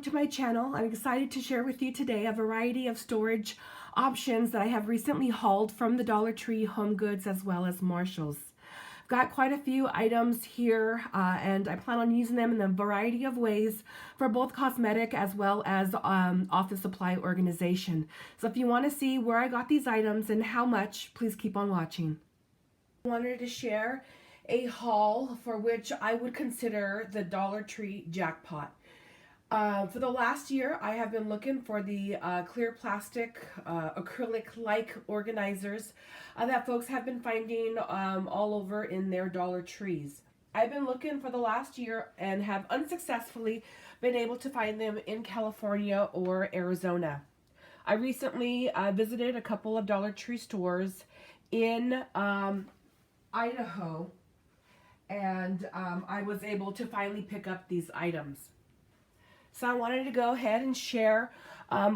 to my channel. I'm excited to share with you today a variety of storage options that I have recently hauled from the Dollar Tree, HomeGoods, as well as Marshall's. I've got quite a few items here and I plan on using them in a variety of ways for both cosmetic as well as office supply organization. So if you want to see where I got these items and how much, please keep on watching. I wanted to share a haul for which I would consider the Dollar Tree jackpot. For the last year, I have been looking for the clear plastic acrylic-like organizers that folks have been finding all over in their Dollar Trees. I've been looking for the last year and have unsuccessfully been able to find them in California or Arizona. I recently visited a couple of Dollar Tree stores in Idaho, and I was able to finally pick up these items. So I wanted to go ahead and share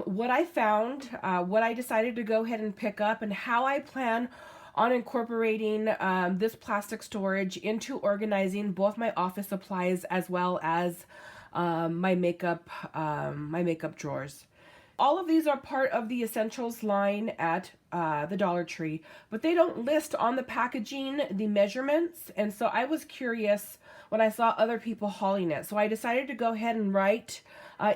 what I found, what I decided to go ahead and pick up, and how I plan on incorporating this plastic storage into organizing both my office supplies as well as my makeup drawers. All of these are part of the essentials line at the Dollar Tree, but they don't list on the packaging the measurements, and so I was curious when I saw other people hauling it. So I decided to go ahead and write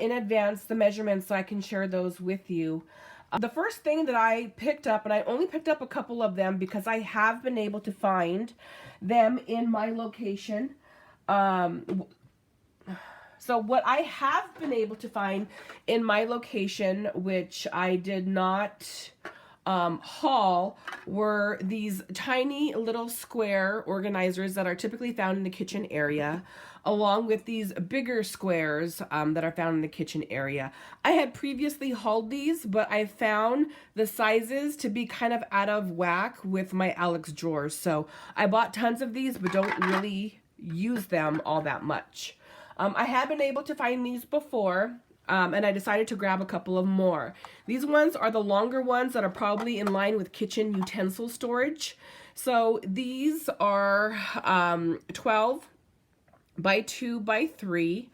in advance the measurements so I can share those with you. The first thing that I picked up, and I only picked up a couple of them because I have been able to find them in my location. So what I have been able to find in my location, which I did not haul, were these tiny little square organizers that are typically found in the kitchen area, along with these bigger squares that are found in the kitchen area. I had previously hauled these, but I found the sizes to be kind of out of whack with my Alex drawers. So I bought tons of these, but don't really use them all that much. I have been able to find these before, and I decided to grab a couple of more. These ones are the longer ones that are probably in line with kitchen utensil storage. So these are 12 by 2 by 3,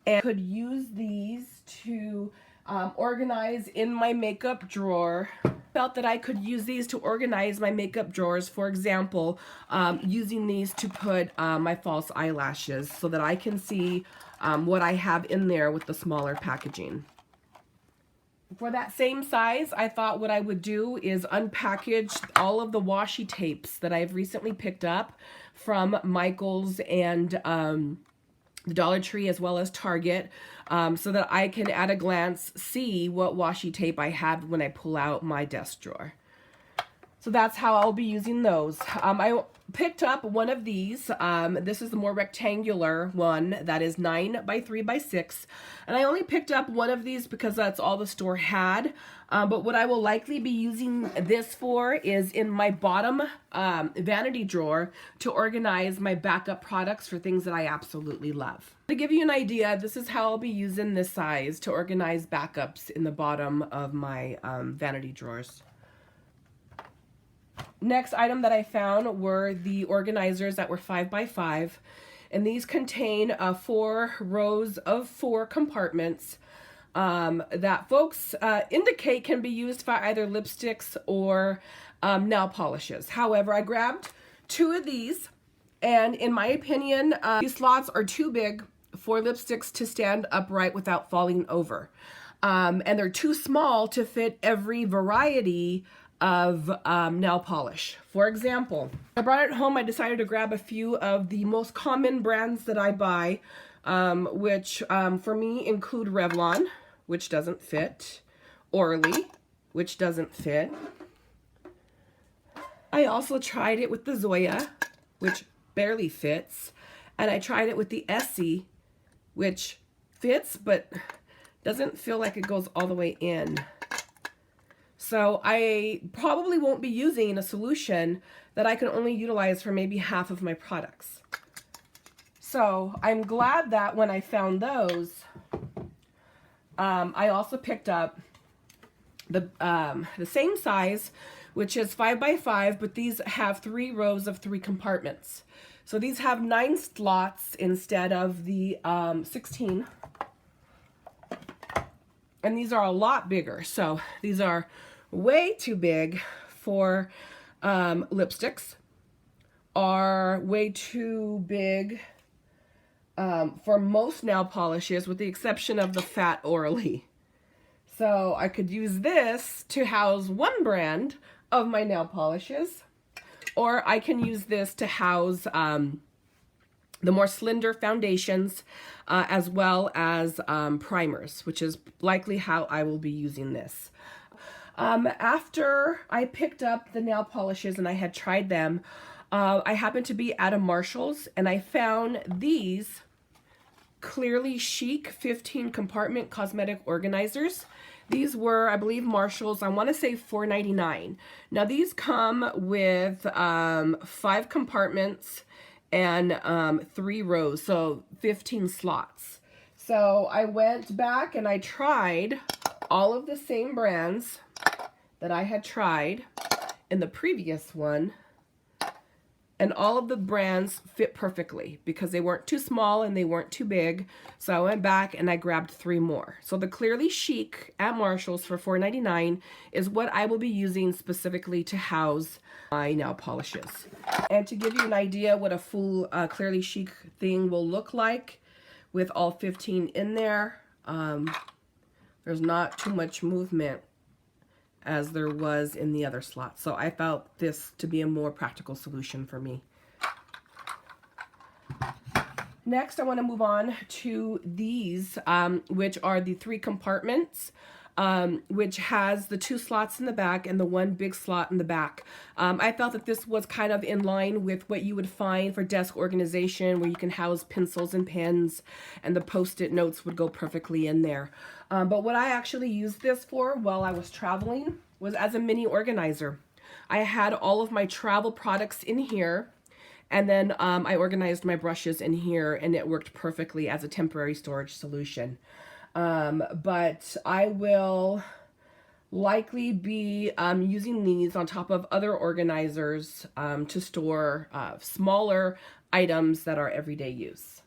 and I could use these to organize in my makeup drawer. Felt that I could use these to organize my makeup drawers, for example, using these to put my false eyelashes so that I can see what I have in there with the smaller packaging. For that same size, I thought what I would do is unpackage all of the washi tapes that I've recently picked up from Michael's and the Dollar Tree as well as Target, so that I can at a glance see what washi tape I have when I pull out my desk drawer. So that's how I'll be using those. I picked up one of these. This is the more rectangular one that is 9 by 3 by 6. And I only picked up one of these because that's all the store had. But what I will likely be using this for is in my bottom vanity drawer to organize my backup products for things that I absolutely love. To give you an idea, this is how I'll be using this size to organize backups in the bottom of my vanity drawers. Next item that I found were the organizers that were 5 by 5, and these contain 4 rows of 4 compartments that folks indicate can be used for either lipsticks or nail polishes. However, I grabbed 2 of these, and in my opinion, these slots are too big for lipsticks to stand upright without falling over, and they're too small to fit every variety of nail polish. For example, I brought it home. I decided to grab a few of the most common brands that I buy, which for me include Revlon, which doesn't fit, Orly, which doesn't fit. I also tried it with the Zoya, which barely fits, and I tried it with the Essie, which fits but doesn't feel like it goes all the way in. So I probably won't be using a solution that I can only utilize for maybe half of my products. So I'm glad that when I found those, I also picked up the same size, which is 5 by 5, but these have 3 rows of 3 compartments. So these have 9 slots instead of the 16. and these are a lot bigger. So these are way too big for lipsticks, are way too big for most nail polishes, with the exception of the Fat Orally. So I could use this to house one brand of my nail polishes, or I can use this to house the more slender foundations, as well as primers, which is likely how I will be using this. After I picked up the nail polishes and I had tried them, I happened to be at a Marshall's and I found these Clearly Chic 15 compartment cosmetic organizers. These were, I believe, Marshalls, I want to say $4.99. Now these come with 5 compartments and 3 rows, so 15 slots. So I went back and I tried all of the same brands that I had tried in the previous one, and all of the brands fit perfectly because they weren't too small and they weren't too big. So I went back and I grabbed 3 more. So the Clearly Chic at Marshall's for $4.99 is what I will be using specifically to house my nail polishes. And to give you an idea what a full Clearly Chic thing will look like with all 15 in there, there's not too much movement as there was in the other slot. So I felt this to be a more practical solution for me. Next, I want to move on to these, which are the 3 compartments, which has the 2 slots in the back and the 1 big slot in the back. I felt that this was kind of in line with what you would find for desk organization, where you can house pencils and pens, and the post-it notes would go perfectly in there. But what I actually used this for while I was traveling was as a mini organizer. I had all of my travel products in here, and then I organized my brushes in here, and it worked perfectly as a temporary storage solution. But I will likely be using these on top of other organizers to store smaller items that are everyday use.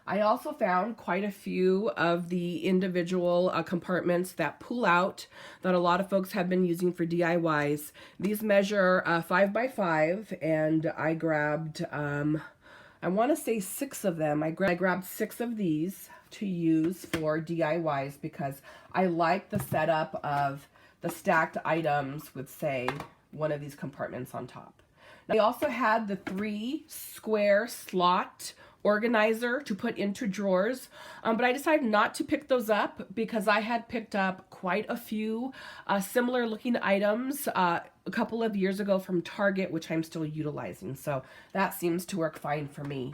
I also found quite a few of the individual compartments that pull out that a lot of folks have been using for DIYs. These measure 5 by 5, and I grabbed I want to say 6 of them. I grabbed 6 of these to use for DIYs because I like the setup of the stacked items with, say, one of these compartments on top. Now, I also had the 3 square slot organizer to put into drawers, but I decided not to pick those up because I had picked up quite a few similar looking items a couple of years ago from Target, which I'm still utilizing, so that seems to work fine for me.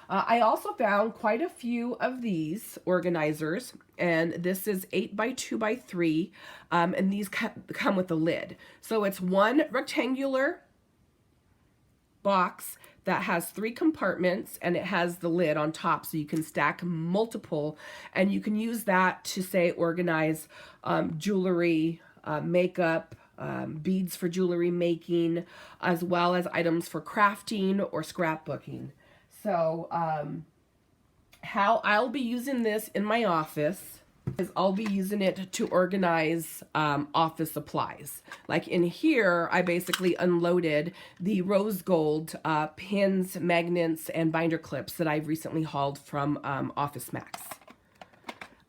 I also found quite a few of these organizers, and this is 8 by 2 by 3, and these come with a lid. So it's one rectangular box that has 3 compartments, and it has the lid on top so you can stack multiple, and you can use that to, say, organize jewelry, makeup, beads for jewelry making, as well as items for crafting or scrapbooking. So how I'll be using this in my office is I'll be using it to organize office supplies. Like in here, I basically unloaded the rose gold pins, magnets, and binder clips that I've recently hauled from Office Max.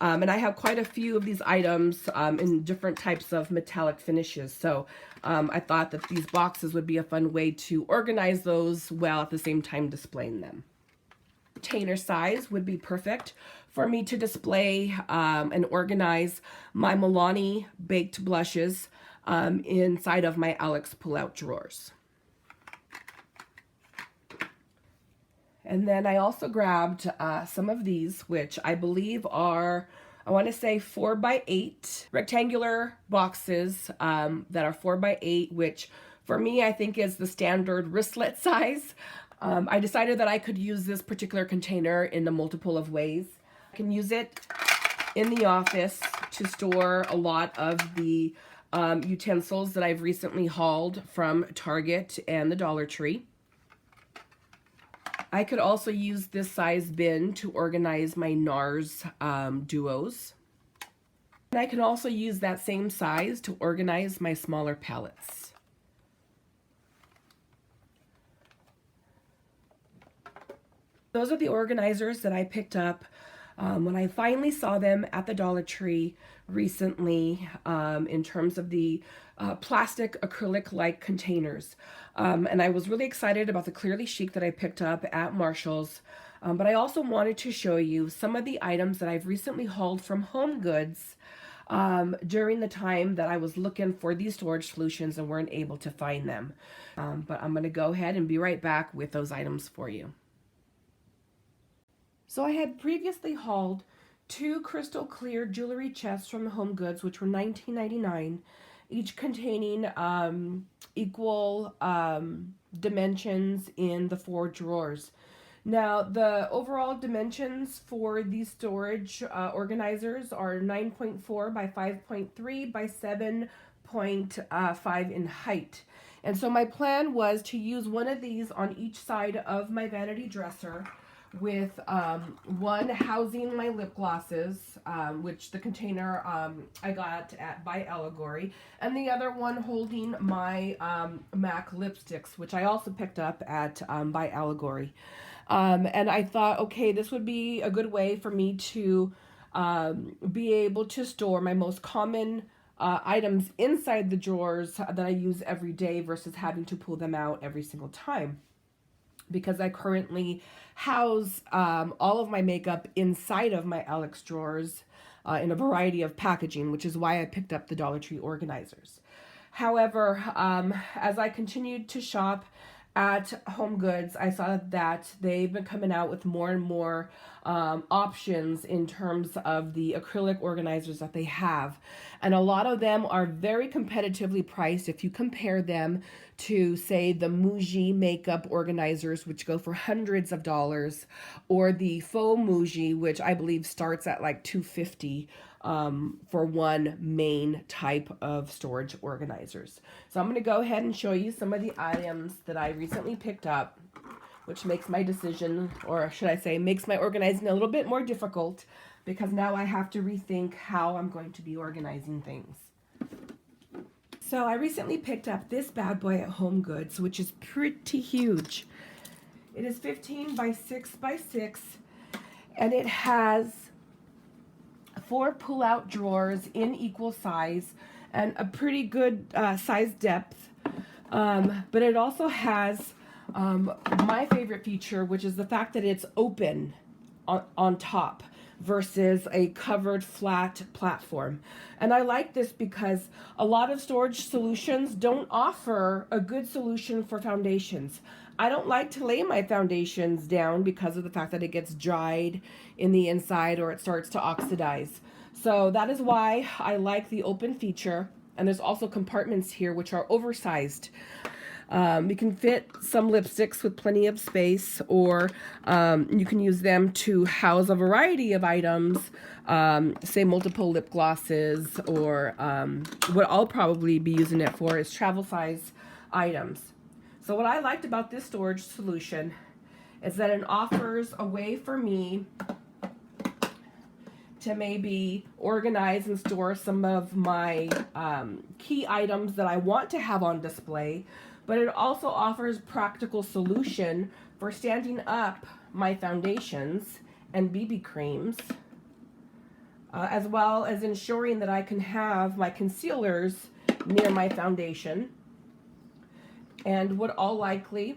And I have quite a few of these items in different types of metallic finishes. So I thought that these boxes would be a fun way to organize those while at the same time displaying them. Container size would be perfect for me to display and organize my Milani baked blushes inside of my Alex pull-out drawers. And then I also grabbed some of these, which I believe are, I want to say 4 by 8 rectangular boxes that are 4 by 8, which for me I think is the standard wristlet size. I decided that I could use this particular container in a multiple of ways. I can use it in the office to store a lot of the utensils that I've recently hauled from Target and the Dollar Tree. I could also use this size bin to organize my NARS duos. And I can also use that same size to organize my smaller palettes. Those are the organizers that I picked up when I finally saw them at the Dollar Tree recently, in terms of the plastic acrylic-like containers. And I was really excited about the Clearly Chic that I picked up at Marshall's. But I also wanted to show you some of the items that I've recently hauled from HomeGoods during the time that I was looking for these storage solutions and weren't able to find them. But I'm going to go ahead and be right back with those items for you. So I had previously hauled 2 crystal clear jewelry chests from HomeGoods, which were $19.99, each containing equal dimensions in the 4 drawers. Now, the overall dimensions for these storage organizers are 9.4 by 5.3 by 7.5 in height. And so my plan was to use one of these on each side of my vanity dresser, with one housing my lip glosses, which the container I got by Allegory, and the other one holding my MAC lipsticks, which I also picked up at by Allegory. And I thought, okay, this would be a good way for me to be able to store my most common items inside the drawers that I use every day versus having to pull them out every single time, because I currently house all of my makeup inside of my Alex drawers in a variety of packaging, which is why I picked up the Dollar Tree organizers. However, as I continued to shop at HomeGoods, I saw that they've been coming out with more and more options in terms of the acrylic organizers that they have. And a lot of them are very competitively priced if you compare them to, say, the Muji makeup organizers, which go for hundreds of dollars, or the faux Muji, which I believe starts at like $250 for one main type of storage organizers. So I'm going to go ahead and show you some of the items that I recently picked up, which makes my decision, or should I say, makes my organizing a little bit more difficult, because now I have to rethink how I'm going to be organizing things. So I recently picked up this bad boy at HomeGoods, which is pretty huge. It is 15 by 6 by 6, and it has 4 pull-out drawers in equal size and a pretty good size depth. But it also has my favorite feature, which is the fact that it's open on top versus a covered flat platform. And I like this because a lot of storage solutions don't offer a good solution for foundations. I don't like to lay my foundations down because of the fact that it gets dried in the inside or it starts to oxidize. So that is why I like the open feature. And there's also compartments here which are oversized. You can fit some lipsticks with plenty of space, or you can use them to house a variety of items, say multiple lip glosses, or what I'll probably be using it for is travel size items. So what I liked about this storage solution is that it offers a way for me to maybe organize and store some of my key items that I want to have on display, but it also offers practical solution for standing up my foundations and BB creams, as well as ensuring that I can have my concealers near my foundation. And what I'll likely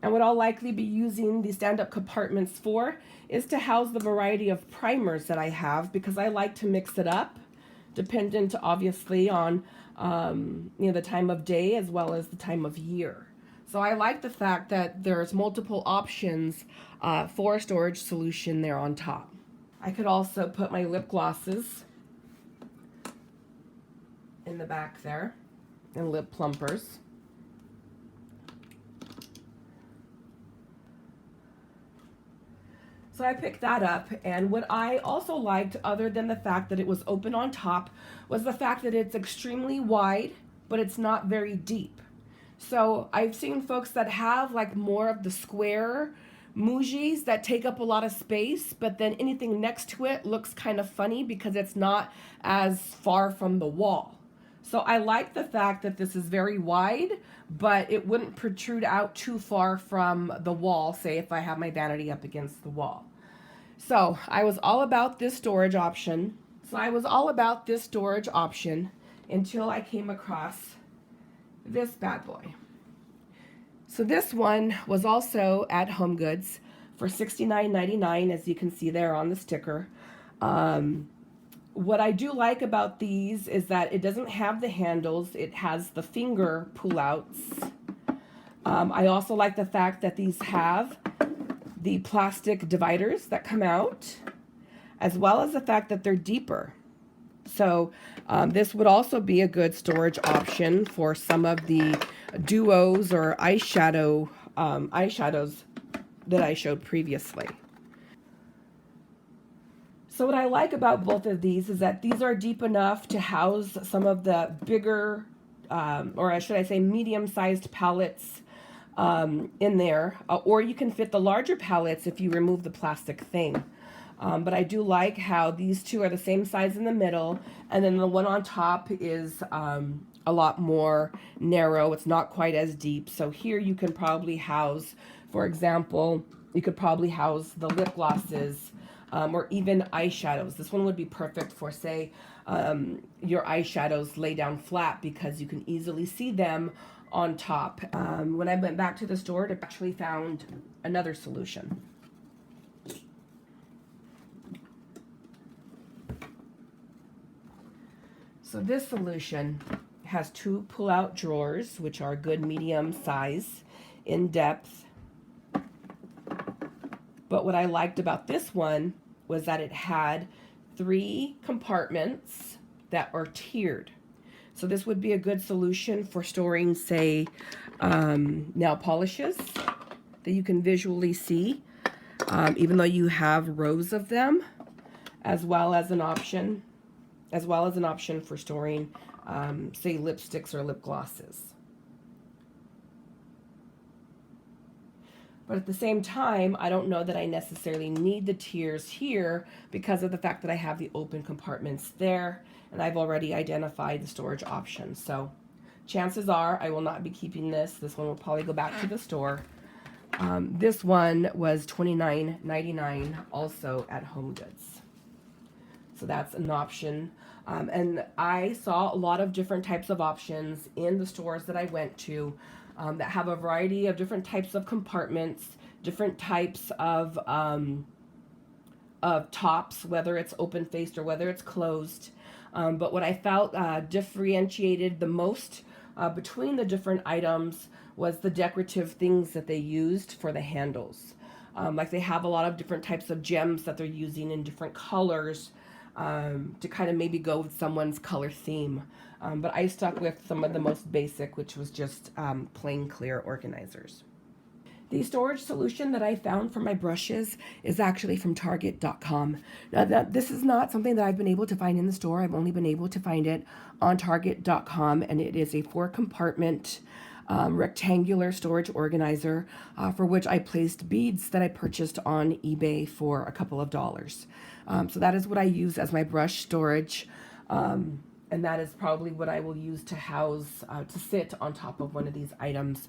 be using the stand-up compartments for is to house the variety of primers that I have, because I like to mix it up, dependent obviously on the time of day as well as the time of year. So I like the fact that there's multiple options for a storage solution there on top. I could also put my lip glosses in the back there, and lip plumpers. So I picked that up, and what I also liked, other than the fact that it was open on top, was the fact that it's extremely wide, but it's not very deep. So I've seen folks that have like more of the square Mujis that take up a lot of space, but then anything next to it looks kind of funny because it's not as far from the wall. So I like the fact that this is very wide, but it wouldn't protrude out too far from the wall, say if I have my vanity up against the wall. So I was all about this storage option. Until I came across this bad boy. So this one was also at HomeGoods for $69.99, as you can see there on the sticker. What I do like about these is that it doesn't have the handles, it has the finger pullouts. I also like the fact that these have the plastic dividers that come out, as well as the fact that they're deeper. So this would also be a good storage option for some of the duos or eyeshadows that I showed previously. So what I like about both of these is that these are deep enough to house some of the bigger, or should I say medium-sized palettes in there, or you can fit the larger palettes if you remove the plastic thing. But I do like how these two are the same size in the middle, and then the one on top is a lot more narrow. It's not quite as deep. So here you can probably house, for example, you could probably house the lip glosses or even eyeshadows. This one would be perfect for, say, your eyeshadows lay down flat because you can easily see them on top. When I went back to the store, I actually found another solution. So this solution has two pull-out drawers, which are good medium size in depth. But what I liked about this one was that it had 3 compartments that are tiered. So this would be a good solution for storing, say, nail polishes that you can visually see, even though you have rows of them, as well as an option for storing, say, lipsticks or lip glosses. But at the same time, I don't know that I necessarily need the tiers here because of the fact that I have the open compartments there, and I've already identified the storage options. So chances are I will not be keeping this. This one will probably go back to the store. This one was $29.99 also at HomeGoods. So that's an option. And I saw a lot of different types of options in the stores that I went to that have a variety of different types of compartments, different types of tops, whether it's open-faced or whether it's closed. But what I felt differentiated the most between the different items was the decorative things that they used for the handles. Like they have a lot of different types of gems that they're using in different colors to kind of maybe go with someone's color theme. But I stuck with some of the most basic, which was just plain clear organizers. The storage solution that I found for my brushes is actually from Target.com. Now, this is not something that I've been able to find in the store. I've only been able to find it on Target.com, and it is a 4-compartment rectangular storage organizer for which I placed beads that I purchased on eBay for a couple of dollars. So that is what I use as my brush storage. And that is probably what I will use to house, to sit on top of one of these items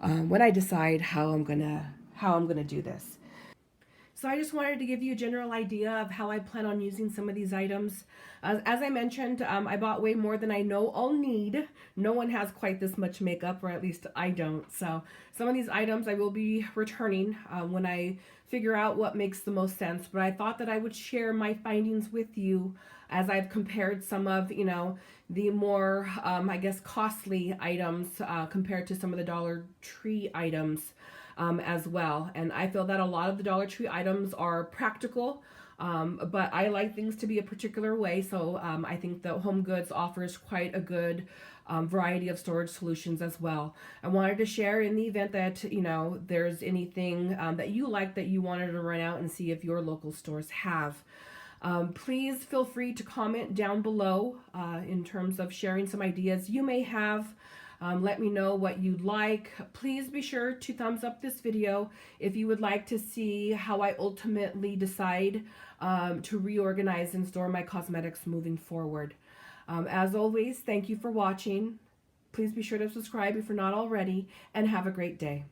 when I decide how I'm gonna do this. So I just wanted to give you a general idea of how I plan on using some of these items. As I mentioned, I bought way more than I know I'll need. No one has quite this much makeup, or at least I don't. So some of these items I will be returning when I figure out what makes the most sense. But I thought that I would share my findings with you as I've compared some of, the more, I guess, costly items compared to some of the Dollar Tree items. As well. And I feel that a lot of the Dollar Tree items are practical, but I like things to be a particular way. So I think that HomeGoods offers quite a good variety of storage solutions as well. I wanted to share in the event that, there's anything that you like that you wanted to run out and see if your local stores have. Please feel free to comment down below in terms of sharing some ideas you may have. Let me know what you'd like. Please be sure to thumbs up this video if you would like to see how I ultimately decide to reorganize and store my cosmetics moving forward. As always, thank you for watching. Please be sure to subscribe if you're not already, and have a great day.